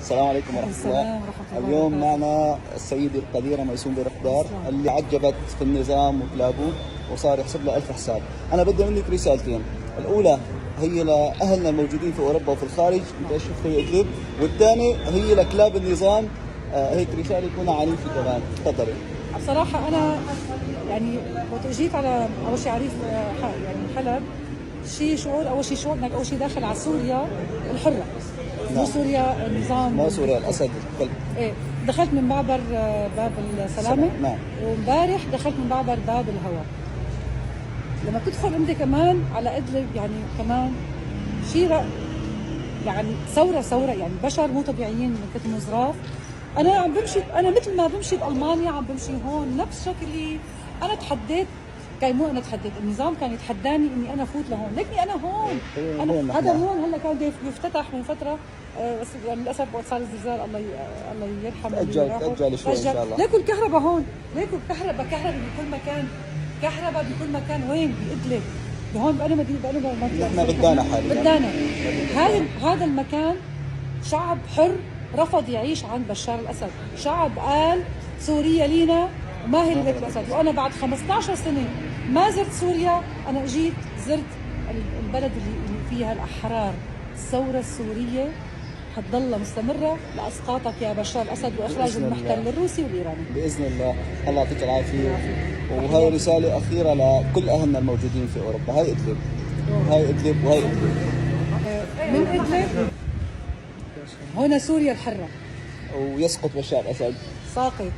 السلام عليكم ورحمة الله. اليوم معنا السيدة القديرة ميسون برقدار اللي عجبت في النظام وكلابه وصار يحسب له 1000 حساب. أنا بدي منك رسالتين، الأولى هي لأهلنا الموجودين في أوروبا وفي الخارج، أنت شفت هي إدلب، والثانية هي لكلاب النظام. هيك رسالة تكون عنيفة كمان، تفضلي. بصراحة أنا يعني وقت اجيت على أول شيء عريف يعني حلب، أول شيء شعور إنك أول شيء داخل على سوريا الحرة، مو سوريا النظام، مو سوريا الأسد الكلب. إيه، دخلت من معبر باب السلامة، نعم. وامبارح دخلت من معبر باب الهوى. لما بتدخل أنت كمان على إدلب يعني كمان شيء يعني ثورة، يعني بشر مو طبيعيين من كثر مزراف. انا عم بمشي، انا مثل ما بمشي بالمانيا عم بمشي هون نفس شكلي. انا تحديت، كان مو انا تحديت، النظام كان يتحداني اني انا فوت لهون، لكني انا هون. انا هذا هون هلا كان يفتتح من فتره، بس يعني للاسف وقت صار الزلزال الله يرحم اجل شوي ان شاء الله. ليكوا الكهرباء هون، ليكوا كهرباء بكل مكان، كهرباء بكل مكان. وين؟ بإدلب هون بأنا مدينة، نحن بدانا حاليا، بدانا هذا المكان. شعب حر رفض يعيش عند بشار الأسد، شعب قال سوريا لينا وما هي لبيت الأسد. وأنا بعد 15 سنة ما زرت سوريا، أنا جيت زرت البلد اللي فيها الأحرار. الثورة السورية حتضل مستمرة لإسقاطك يا بشار الأسد وإخراج المحتل الروسي والإيراني بإذن الله. الله يعطيك العافية. وهي رسالة أخيرة لكل أهلنا الموجودين في أوروبا. هاي إدلب، هاي إدلب، وهي إدلب. من إدلب هنا سوريا الحرة، ويسقط بشار الأسد. ساقط